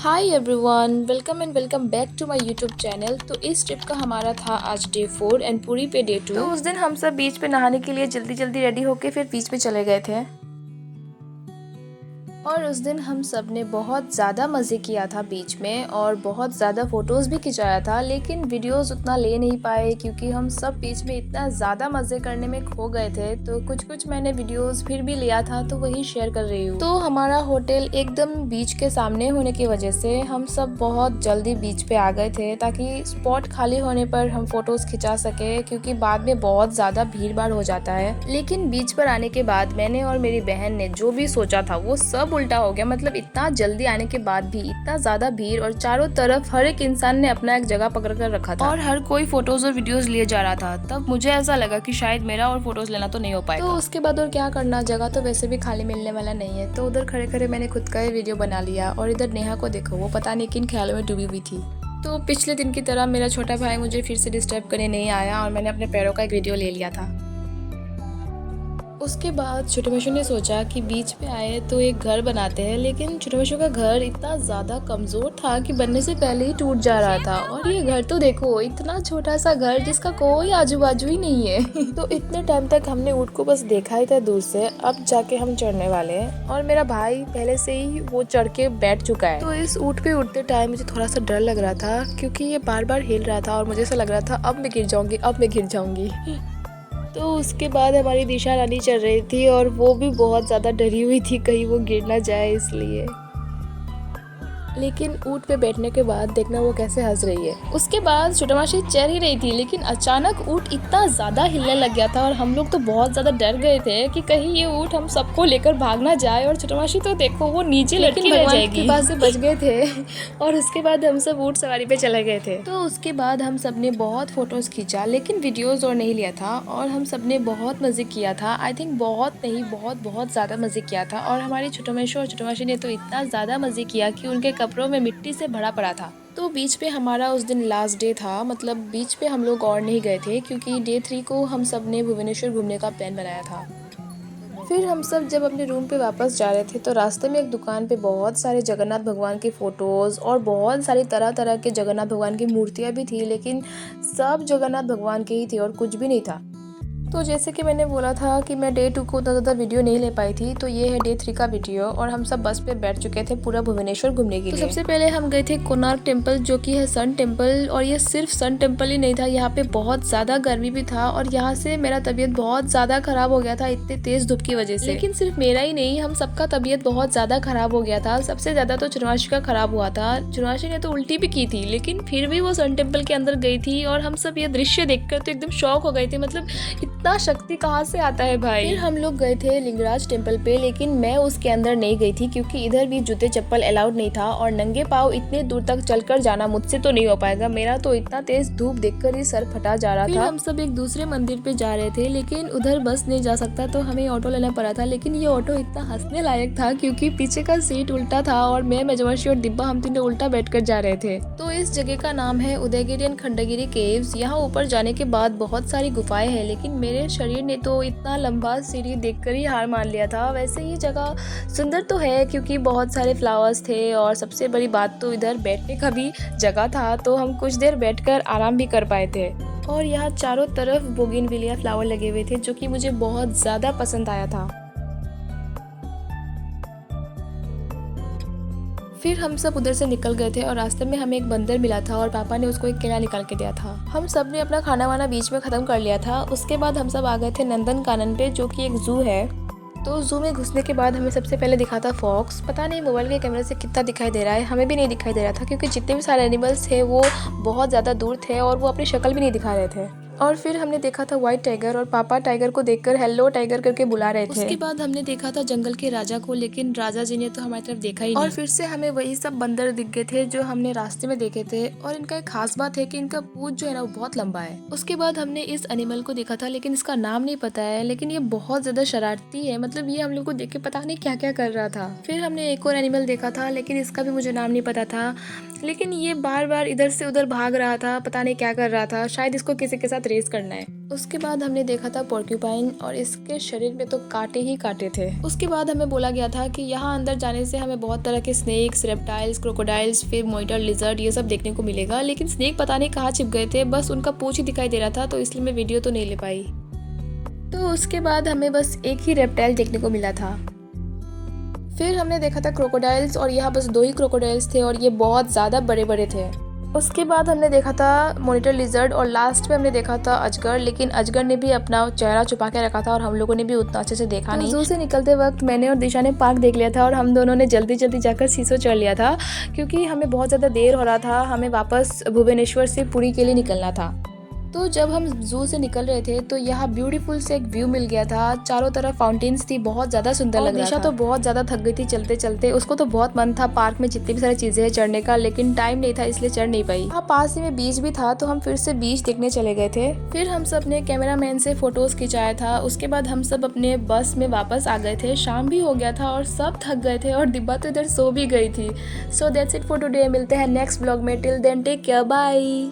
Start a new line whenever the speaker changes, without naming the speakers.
Hi everyone, welcome and welcome back to my YouTube channel. तो इस trip का हमारा था आज डे 4 एंड पूरी पे डे 2। तो उस दिन हम सब बीच पे नहाने के लिए जल्दी जल्दी रेडी होके फिर बीच पे चले गए थे और उस दिन हम सब ने बहुत ज़्यादा मज़े किया था बीच में और बहुत ज़्यादा फ़ोटोज़ भी खिंचाया था, लेकिन वीडियोज़ उतना ले नहीं पाए क्योंकि हम सब बीच में इतना ज़्यादा मज़े करने में खो गए थे। तो कुछ मैंने वीडियोज़ फिर भी लिया था तो वही शेयर कर रही हूँ। तो हमारा होटल एकदम बीच के सामने होने की वजह से हम सब बहुत जल्दी बीच पे आ गए थे ताकि स्पॉट खाली होने पर हम फ़ोटोज़ खिंचा सके, क्योंकि बाद में बहुत ज़्यादा भीड़ भाड़ हो जाता है। लेकिन बीच पर आने के बाद मैंने और मेरी बहन ने जो भी सोचा था वो सब उल्टा हो गया। मतलब इतना जल्दी आने के बाद भी इतना ज्यादा भीड़ और चारों तरफ हर एक इंसान ने अपना एक जगह पकड़ कर रखा था और हर कोई फोटोज और वीडियोस लिए जा रहा था। तब मुझे ऐसा लगा कि शायद मेरा और फोटोज लेना तो नहीं हो पाएगा। तो उसके बाद और क्या करना, जगह तो वैसे भी खाली मिलने वाला नहीं है। तो उधर खड़े खड़े मैंने खुद का ही वीडियो बना लिया और इधर नेहा को देखो, वो पता नहीं किन ख्यालों में डूबी हुई थी। तो पिछले दिन की तरह मेरा छोटा भाई मुझे फिर से डिस्टर्ब करने नहीं आया और मैंने अपने पैरों का एक वीडियो ले लिया था। उसके बाद छोटे मशू ने सोचा कि बीच पे आए तो एक घर बनाते हैं, लेकिन छोटे मशू का घर इतना ज़्यादा कमज़ोर था कि बनने से पहले ही टूट जा रहा था। और ये घर तो देखो, इतना छोटा सा घर जिसका कोई आजू बाजू ही नहीं है। तो इतने टाइम तक हमने ऊँट को बस देखा ही था दूर से, अब जाके हम चढ़ने वाले हैं और मेरा भाई पहले से ही वो चढ़ के बैठ चुका है। तो इस ऊँट पे उठते टाइम मुझे थोड़ा सा डर लग रहा था क्योंकि ये बार बार हिल रहा था और मुझे ऐसा लग रहा था अब मैं गिर जाऊंगी। तो उसके बाद हमारी दिशा रानी चल रही थी और वो भी बहुत ज़्यादा डरी हुई थी कहीं वो गिर ना जाए इसलिए। लेकिन ऊँट पे बैठने के बाद देखना वो कैसे हंस रही है। उसके बाद छोटामाशी चल ही रही थी, लेकिन अचानक ऊँट इतना ज़्यादा हिलने लग गया था और हम लोग तो बहुत ज़्यादा डर गए थे कि कहीं ये ऊँट हम सबको लेकर भाग ना जाए। और छोटामाशी तो देखो वो नीचे लटकी रह जाएगी। के पास से बच गए थे और उसके बाद हम सब ऊँट सवारी पे चले गए थे। तो उसके बाद हम सब ने बहुत फोटोज खींचा, लेकिन वीडियोज और नहीं लिया था और हम सब ने बहुत मजे किया था। आई थिंक बहुत नहीं, बहुत ज़्यादा मजे किया था। और हमारी छोटामाशी और छोटामाशी ने तो इतना ज़्यादा मजे किया कि उनके कपड़ों में मिट्टी से भरा पड़ा था। तो बीच पे हमारा उस दिन लास्ट डे था, मतलब बीच पे हम लोग और नहीं गए थे क्योंकि डे 3 को हम सब ने भुवनेश्वर घूमने का प्लान बनाया था। फिर हम सब जब अपने रूम पे वापस जा रहे थे तो रास्ते में एक दुकान पे बहुत सारे जगन्नाथ भगवान की फ़ोटोज़ और बहुत सारी तरह तरह के जगन्नाथ भगवान की मूर्तियाँ भी थी, लेकिन सब जगन्नाथ भगवान के ही थे और कुछ भी नहीं था। तो जैसे कि मैंने बोला था कि मैं डे 2 को उतना ज़्यादा वीडियो नहीं ले पाई थी, तो ये है डे 3 का वीडियो। और हम सब बस पे बैठ चुके थे पूरा भुवनेश्वर घूमने के लिए। तो सबसे पहले हम गए थे कोणार्क टेम्पल, जो कि है सन टेम्पल। और ये सिर्फ सन टेम्पल ही नहीं था, यहाँ पे बहुत ज़्यादा गर्मी भी था और यहाँ से मेरा तबीयत बहुत ज़्यादा खराब हो गया था इतने तेज़ धूप की वजह से। लेकिन सिर्फ मेरा ही नहीं, हम सबका तबीयत बहुत ज़्यादा खराब हो गया था। सबसे ज़्यादा तो चुनवाशी का खराब हुआ था। चुनवाशी ने तो उल्टी भी की थी, लेकिन फिर भी वो सन टेम्पल के अंदर गई थी और हम सब ये दृश्य देखकर तो एकदम शॉक हो गए थे। मतलब इतना शक्ति कहाँ से आता है भाई। फिर हम लोग गए थे लिंगराज टेम्पल पे, लेकिन मैं उसके अंदर नहीं गई थी क्योंकि इधर भी जूते चप्पल अलाउड नहीं था और नंगे पाँव इतने दूर तक चलकर जाना मुझसे तो नहीं हो पाएगा। मेरा तो इतना तेज धूप देखकर ही सर फटा जा रहा था। हम सब एक दूसरे मंदिर पे जा रहे थे, लेकिन उधर बस नहीं जा सकता तो हमें ऑटो लेना पड़ा था। लेकिन ये ऑटो इतना हंसने लायक था क्योंकि पीछे का सीट उल्टा था और मैं, मेजवंशी और दिब्बा हम तीनों उल्टा बैठकर जा रहे थे। तो इस जगह का नाम है उदयगिरी एंड खंडगिरी केव्स। यहाँ ऊपर जाने के बाद बहुत सारी गुफाएं हैं, लेकिन मेरे शरीर ने तो इतना लंबा सीढ़ी देखकर ही हार मान लिया था। वैसे ये जगह सुंदर तो है क्योंकि बहुत सारे फ्लावर्स थे और सबसे बड़ी बात तो इधर बैठने का भी जगह था, तो हम कुछ देर बैठकर आराम भी कर पाए थे। और यहाँ चारों तरफ बोगनविलिया फ्लावर लगे हुए थे जो कि मुझे बहुत ज़्यादा पसंद आया था। फिर हम सब उधर से निकल गए थे और रास्ते में हमें एक बंदर मिला था और पापा ने उसको एक केला निकाल के दिया था। हम सब ने अपना खाना वाना बीच में ख़त्म कर लिया था। उसके बाद हम सब आ गए थे नंदन कानन पे, जो कि एक जू है। तो जू में घुसने के बाद हमें सबसे पहले दिखा था फॉक्स। पता नहीं मोबाइल के कैमरे से कितना दिखाई दे रहा है, हमें भी नहीं दिखाई दे रहा था क्योंकि जितने भी सारे एनिमल्स थे वो बहुत ज़्यादा दूर थे और वो अपनी शक्ल भी नहीं दिखा रहे थे। और फिर हमने देखा था व्हाइट टाइगर और पापा टाइगर को देखकर हेलो टाइगर करके बुला रहे थे। उसके बाद हमने देखा था जंगल के राजा को, लेकिन राजा जी ने तो हमारी तरफ देखा ही नहीं। और फिर से हमें वही सब बंदर दिख गए थे जो हमने रास्ते में देखे थे। और इनका एक खास बात है कि इनका पूंछ जो है ना वो बहुत लंबा है। उसके बाद हमने इस एनिमल को देखा था, लेकिन इसका नाम नहीं पता है, लेकिन ये बहुत ज्यादा शरारती है। मतलब ये हम लोग को देख के पता नहीं क्या क्या कर रहा था। फिर हमने एक और एनिमल देखा था, लेकिन इसका भी मुझे नाम नहीं पता था, लेकिन ये बार बार इधर से उधर भाग रहा था, पता नहीं क्या कर रहा था। शायद इसको किसी के साथ रेस करना है। उसके बाद हमने देखा था पोर्क्यूपाइन और इसके शरीर में तो कांटे ही कांटे थे। उसके बाद हमें बोला गया था कि यहाँ अंदर जाने से हमें बहुत तरह के स्नेक्स, रेप्टाइल्स, क्रोकोडाइल्स, फिर मॉनिटर लिजर्ड ये सब देखने को मिलेगा, लेकिन स्नेक पता नहीं कहाँ छिप गए थे, बस उनका पूंछ ही दिखाई दे रहा था, तो इसलिए मैं वीडियो तो नहीं ले पाई। तो उसके बाद हमें बस एक ही रेप्टाइल देखने को मिला था। फिर हमने देखा था क्रोकोडाइल्स और यहाँ बस 2 ही क्रोकोडाइल्स थे और ये बहुत ज़्यादा बड़े बड़े थे। उसके बाद हमने देखा था मॉनिटर लिजर्ड और लास्ट में हमने देखा था अजगर, लेकिन अजगर ने भी अपना चेहरा छुपा के रखा था और हम लोगों ने भी उतना अच्छे से देखा नहीं। जू से निकलते वक्त मैंने और दिशा ने पार्क देख लिया था और हम दोनों ने जल्दी जल्दी जाकर शीशो चढ़ लिया था, क्योंकि हमें बहुत ज़्यादा देर हो रहा था, हमें वापस भुवनेश्वर से पुरी के लिए निकलना था। तो जब हम जू से निकल रहे थे तो यहाँ ब्यूटीफुल से एक व्यू मिल गया था, चारों तरफ फाउंटेन्स थी, बहुत ज़्यादा सुंदर लग रहा था। दिशा तो बहुत ज़्यादा थक गई थी चलते चलते, उसको तो बहुत मन था पार्क में जितनी भी सारी चीज़ें हैं चढ़ने का, लेकिन टाइम नहीं था इसलिए चढ़ नहीं पाई। यहाँ पास ही में बीच भी था तो हम फिर से बीच देखने चले गए थे। फिर हम सब ने कैमरामैन से फोटोज खिंचाया था। उसके बाद हम सब अपने बस में वापस आ गए थे, शाम भी हो गया था और सब थक गए थे और दिब्बा तो इधर सो भी गई थी। So that's it for today. मिलते हैं नेक्स्ट ब्लॉग में, till then take care, bye.